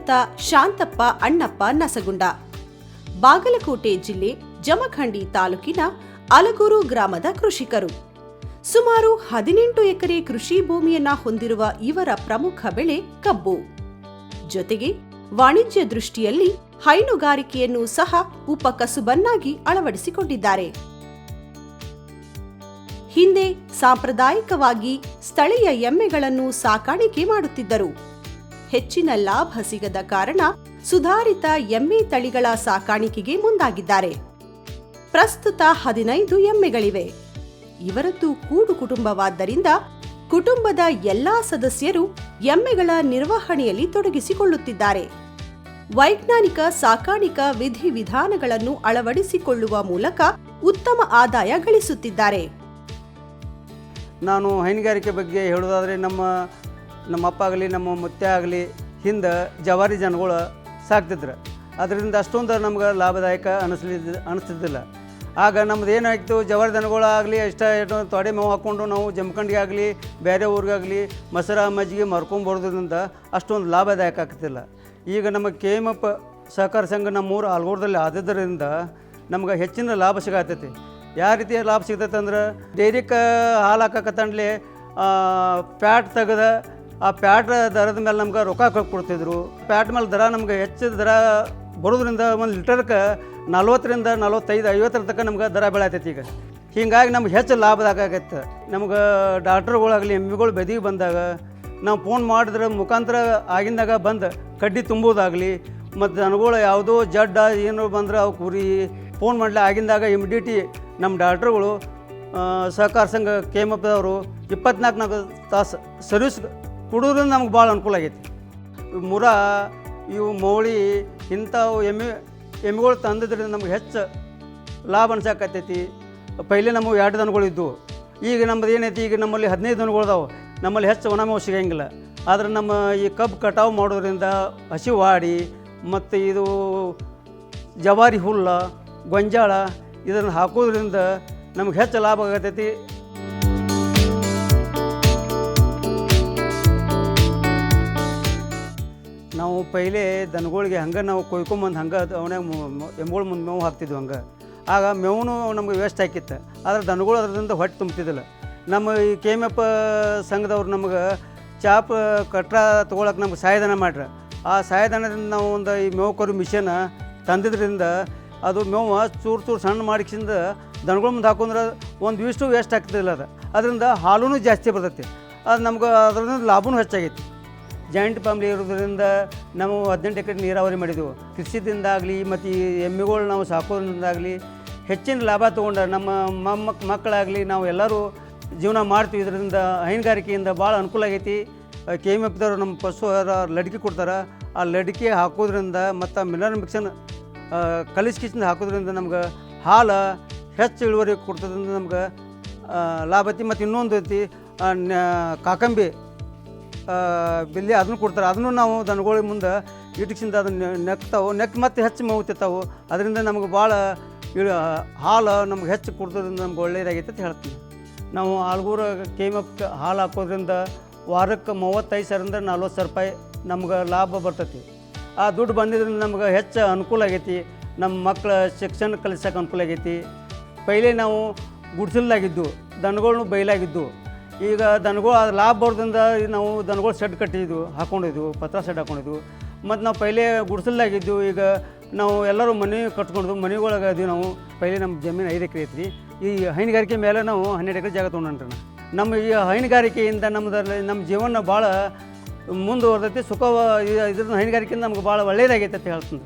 ಶ್ರೀಯುತ ಶಾಂತಪ್ಪ ಅಣ್ಣಪ್ಪ ನಸಗುಂಡ, ಬಾಗಲಕೋಟೆ ಜಿಲ್ಲೆ ಜಮಖಂಡಿ ತಾಲೂಕಿನ ಅಲಗೂರು ಗ್ರಾಮದ ಕೃಷಿಕರು. ಸುಮಾರು 18 ಎಕರೆ ಕೃಷಿ ಭೂಮಿಯನ್ನ ಹೊಂದಿರುವ ಇವರ ಪ್ರಮುಖ ಬೆಳೆ ಕಬ್ಬು. ಜೊತೆಗೆ ವಾಣಿಜ್ಯ ದೃಷ್ಟಿಯಲ್ಲಿ ಹೈನುಗಾರಿಕೆಯನ್ನು ಸಹ ಉಪಕಸುಬನ್ನಾಗಿ ಅಳವಡಿಸಿಕೊಂಡಿದ್ದಾರೆ. ಹಿಂದೆ ಸಾಂಪ್ರದಾಯಿಕವಾಗಿ ಸ್ಥಳೀಯ ಎಮ್ಮೆಗಳನ್ನು ಸಾಕಾಣಿಕೆ ಮಾಡುತ್ತಿದ್ದರು. ಹೆಚ್ಚಿನ ಲಾಭ ಸಿಗದ ಕಾರಣ ಸುಧಾರಿತ ಎಮ್ಮೆ ತಳಿಗಳ ಸಾಕಾಣಿಕೆಗೆ ಮುಂದಾಗಿದ್ದಾರೆ. ಪ್ರಸ್ತುತ 15 ಎಮ್ಮೆಗಳಿವೆ. ಇವರದ್ದು ಕೂಡು ಕುಟುಂಬವಾದ್ದರಿಂದ ಕುಟುಂಬದ ಎಲ್ಲಾ ಸದಸ್ಯರು ಎಮ್ಮೆಗಳ ನಿರ್ವಹಣೆಯಲ್ಲಿ ತೊಡಗಿಸಿಕೊಳ್ಳುತ್ತಿದ್ದಾರೆ. ವೈಜ್ಞಾನಿಕ ಸಾಕಾಣಿಕಾ ವಿಧಿವಿಧಾನಗಳನ್ನು ಅಳವಡಿಸಿಕೊಳ್ಳುವ ಮೂಲಕ ಉತ್ತಮ ಆದಾಯ ಗಳಿಸುತ್ತಿದ್ದಾರೆ. ನಾನು ಹೈನುಗಾರಿಕೆ ಬಗ್ಗೆ ಹೇಳೋದಾದರೆ ನಮ್ಮ ಅಪ್ಪ ಆಗಲಿ ನಮ್ಮ ಮುತ್ತೆ ಆಗಲಿ ಹಿಂದೆ ಜವಾರಿ ಜನಗಳು ಸಾಕ್ತಿದ್ರು. ಅದರಿಂದ ಅಷ್ಟೊಂದು ನಮ್ಗೆ ಲಾಭದಾಯಕ ಅನಿಸ್ತಿದ್ದಿಲ್ಲ. ಆಗ ನಮ್ದು ಏನಾಯಿತು, ಜವಾರಿ ದನಗಳಾಗಲಿ ಏನೋ ತೊಡೆ ಮೇವು ಹಾಕ್ಕೊಂಡು ನಾವು ಜಮಖಂಡಿಗೆ ಆಗಲಿ ಬೇರೆ ಊರಿಗಾಗಲಿ ಮೊಸರ ಮಜ್ಜಿಗೆ ಮಾರ್ಕೊಂಬರೋದ್ರಿಂದ ಅಷ್ಟೊಂದು ಲಾಭದಾಯಕ ಆಗ್ತಿಲ್ಲ. ಈಗ ನಮ್ಮ KMF ಸಹಕಾರ ಸಂಘ ನಮ್ಮೂರು ಆಲ್ಗೋರದಲ್ಲಿ ಆದದ್ದರಿಂದ ನಮ್ಗೆ ಹೆಚ್ಚಿನ ಲಾಭ ಸಿಗತ್ತೈತಿ. ಯಾವ ರೀತಿಯ ಲಾಭ ಸಿಗ್ತೈತೆ ಅಂದ್ರೆ, ಡೈರಿಗೆ ಹಾಲು ಹಾಕಕತ್ತಂಡ್ಲೆ ಪ್ಯಾಟ್ ತೆಗೆದ ಆ ಪ್ಯಾಟ್ ದರದ ಮೇಲೆ ನಮ್ಗೆ ರೊಕ್ಕ ಕೊಡ್ತಿದ್ರು. ಪ್ಯಾಟ್ ಮೇಲೆ ದರ ನಮ್ಗೆ ಹೆಚ್ಚು ದರ ಬರೋದ್ರಿಂದ ಒಂದು ಲೀಟರ್ಗೆ 40ರಿಂದ 45, 50 ತನಕ ನಮ್ಗೆ ದರ ಬೆಳೆಯತೈತಿ. ಈಗ ಹೀಗಾಗಿ ನಮ್ಗೆ ಹೆಚ್ಚು ಲಾಭದಾಗತ್ತೆ. ನಮ್ಗೆ ಡಾಕ್ಟ್ರುಗಳಾಗಲಿ ಎಮ್ಮೆಗಳು ಬೆದಿಗೆ ಬಂದಾಗ ನಾವು ಫೋನ್ ಮಾಡಿದ್ರೆ ಮುಖಾಂತರ ಆಗಿಂದಾಗ ಬಂದು ಕಡ್ಡಿ ತುಂಬೋದಾಗಲಿ, ಮತ್ತು ದನಗಳು ಯಾವುದೋ ಜಡ್ಡ ಏನು ಬಂದ್ರೆ ಅವು ಕುರಿ ಫೋನ್ ಮಾಡಲಿ ಆಗಿಂದಾಗ ಇಮಿಡಿಯೇಟಿ ನಮ್ಮ ಡಾಕ್ಟ್ರುಗಳು ಸಹಕಾರ ಸಂಘ KMF ಅವರು 24 ತಾಸು ಸರ್ವಿಸ್ ಕೊಡೋದ್ರಿಂದ ನಮ್ಗೆ ಭಾಳ ಅನುಕೂಲ ಆಗೈತಿ. ಮುರ ಇವು ಮೌಳಿ ಇಂಥವು ಎಮ್ಮೆಗಳು ತಂದಿದ್ರಿಂದ ನಮ್ಗೆ ಹೆಚ್ಚು ಲಾಭ ಅನ್ಸಕತ್ತೈತಿ. ಪೈಲೆ ನಮಗೆ 2 ದನಗಳಿದ್ದವು. ಈಗ ನಮ್ಮದು ಏನೈತಿ, ಈಗ ನಮ್ಮಲ್ಲಿ 15 ದನಗಳಿದಾವೆ. ನಮ್ಮಲ್ಲಿ ಹೆಚ್ಚು ಒಣಮೇವು ಸಿಗೋಂಗಿಲ್ಲ. ಆದರೆ ನಮ್ಮ ಈ ಕಬ್ಬು ಕಟಾವು ಮಾಡೋದ್ರಿಂದ ಹಸಿ ವಾಡಿ ಮತ್ತು ಇದು ಜವಾರಿ ಹುಲ್ಲ ಗೊಂಜಾಳ ಇದನ್ನು ಹಾಕೋದ್ರಿಂದ ನಮ್ಗೆ ಹೆಚ್ಚು ಲಾಭ ಆಗತೈತಿ. ನಾವು ಪೈಲೆ ದನಗಳಿಗೆ ಹಂಗೆ ನಾವು ಕೊಯ್ಕೊಂಬಂದು ಹಂಗೆ ಅವನಾಗ ಎಮ್ಮೆಗಳ ಮುಂದೆ ಮೇವು ಹಾಕ್ತಿದ್ವು. ಹಂಗೆ ಆಗ ಮೇವು ನಮ್ಗೆ ವೇಸ್ಟ್ ಹಾಕಿತ್ತು. ಆದರೆ ದನಗಳು ಅದರಿಂದ ಹೊಟ್ಟೆ ತುಂಬ್ತಿದ್ದಿಲ್ಲ. ನಮ್ಮ ಈ KMF ಸಂಘದವ್ರು ನಮ್ಗೆ ಚಾಪ್ ಕಟ್ರ ತೊಗೊಳಕ್ಕೆ ನಮ್ಗೆ ಸಹಾಯಧನ ಮಾಡ್ರಿ. ಆ ಸಹಾಯಧನದಿಂದ ನಾವು ಒಂದು ಈ ಮೇವು ಕರು ಮಿಷನ್ ತಂದಿದ್ರಿಂದ ಅದು ಮೇವು ಚೂರು ಸಣ್ಣ ಮಾಡಿಸಿಂದ ದನಗಳ ಮುಂದೆ ಹಾಕೊಂಡ್ರೆ ಒಂದು ಇಷ್ಟು ವೇಸ್ಟ್ ಆಗ್ತಿಲ್ಲ. ಅದರಿಂದ ಹಾಲೂ ಜಾಸ್ತಿ ಬರ್ತೈತಿ. ಅದು ನಮ್ಗೆ ಅದರಿಂದ ಲಾಭವೂ ಹೆಚ್ಚಾಗೈತಿ. ಜಾಯಿಂಟ್ ಫ್ಯಾಮ್ಲಿ ಇರೋದ್ರಿಂದ ನಾವು 18 ಎಕರೆ ನೀರಾವರಿ ಮಾಡಿದೆವು. ಕೃಷಿದಿಂದಾಗಲಿ ಮತ್ತು ಈ ಎಮ್ಮೆಗಳು ನಾವು ಸಾಕೋದ್ರಿಂದಾಗಲಿ ಹೆಚ್ಚಿನ ಲಾಭ ತೊಗೊಂಡು ನಮ್ಮ ಮಕ್ಕಳಾಗಲಿ ನಾವು ಎಲ್ಲರೂ ಜೀವನ ಮಾಡ್ತೀವಿ. ಇದರಿಂದ ಹೈನುಗಾರಿಕೆಯಿಂದ ಭಾಳ ಅನುಕೂಲ ಆಗೈತಿ. KMFದವರು ನಮ್ಮ ಪಶು ಲಡ್ಕಿ ಕೊಡ್ತಾರೆ. ಆ ಲಡ್ಕಿ ಹಾಕೋದ್ರಿಂದ ಮತ್ತು ಮಿನರಲ್ ಮಿಕ್ಸನ್ ಕಲಿಸ್ಕಿಸಿಂದ ಹಾಕೋದ್ರಿಂದ ನಮ್ಗೆ ಹಾಲು ಹೆಚ್ಚು ಇಳುವರಿ ಕೊಡ್ತದ್ರಿಂದ ನಮ್ಗೆ ಲಾಭ ಐತಿ. ಮತ್ತು ಇನ್ನೊಂದು ಐತಿ ಕಾಕಂಬಿ ಬಿಲ್ಲಿ ಅದನ್ನು ಕೊಡ್ತಾರೆ. ಅದನ್ನು ನಾವು ದನಗಳ ಮುಂದೆ ಇಟಕ್ಸಿಂದ ಅದನ್ನು ನೆಕ್ತಾವೆ ಮತ್ತು ಹೆಚ್ಚು ಮೇವು ತಿಂತಾವೆ. ಅದರಿಂದ ನಮ್ಗೆ ಭಾಳ ಹಾಲು ನಮ್ಗೆ ಹೆಚ್ಚು ಕೊಡ್ತದ್ರಿಂದ ನಮ್ಗೆ ಒಳ್ಳೆಯದಾಗೈತೆ ಅಂತ ಹೇಳ್ತೀನಿ. ನಾವು ಆಲ್ಗೂರು KMF ಹಾಲು ಹಾಕೋದ್ರಿಂದ ವಾರಕ್ಕೆ 35,000ರಿಂದ 40,000 ರೂಪಾಯಿ ನಮ್ಗೆ ಲಾಭ ಬರ್ತೈತಿ. ಆ ದುಡ್ಡು ಬಂದಿದ್ದರಿಂದ ನಮ್ಗೆ ಹೆಚ್ಚು ಅನುಕೂಲ ಆಗೈತಿ. ನಮ್ಮ ಮಕ್ಕಳ ಶಿಕ್ಷಣ ಕಲಿಸೋಕೆ ಅನುಕೂಲ ಆಗೈತಿ. ಪೈಲೆ ನಾವು ಗುಡ್ಸಲ್ಲಾಗಿದ್ದು ದನಗಳ್ನು ಬೈಲಾಗಿದ್ದು. ಈಗ ದನಗಳು ಲಾಭ ಬರೋದ್ರಿಂದ ನಾವು ದನಗಳು ಶೆಡ್ ಹಾಕ್ಕೊಂಡಿದ್ವು, ಪತ್ರ ಶೆಡ್ ಹಾಕ್ಕೊಂಡಿದ್ವು. ಮತ್ತು ನಾವು ಪೈಲೆ ಗುಡ್ಸಲ್ಲಾಗಿದ್ದು. ಈಗ ನಾವು ಎಲ್ಲರೂ ಮನೆ ಕಟ್ಕೊಂಡಿದ್ವು, ಮನೆಗೊಳಗೆ ಅದೀವಿ ನಾವು. ಪೈಲೆ ನಮ್ಮ ಜಮೀನು 5 ಎಕರೆ ಐತ್ರಿ. ಈ ಹೈನುಗಾರಿಕೆ ಮೇಲೆ ನಾವು 12 ಎಕರೆ ಜಾಗ ತೊಗೊಂಡ್ರಿ. ನಮ್ಮ ಈ ಹೈನುಗಾರಿಕೆಯಿಂದ ನಮ್ಮ ಜೀವನ ಭಾಳ ಮುಂದುವರೆದೈತಿ. ಇದ್ರದ್ದು ಹೈನುಗಾರಿಕೆಯಿಂದ ನಮ್ಗೆ ಭಾಳ ಒಳ್ಳೆಯದಾಗೈತೆ ಅಂತ ಹೇಳ್ತೀನಿ.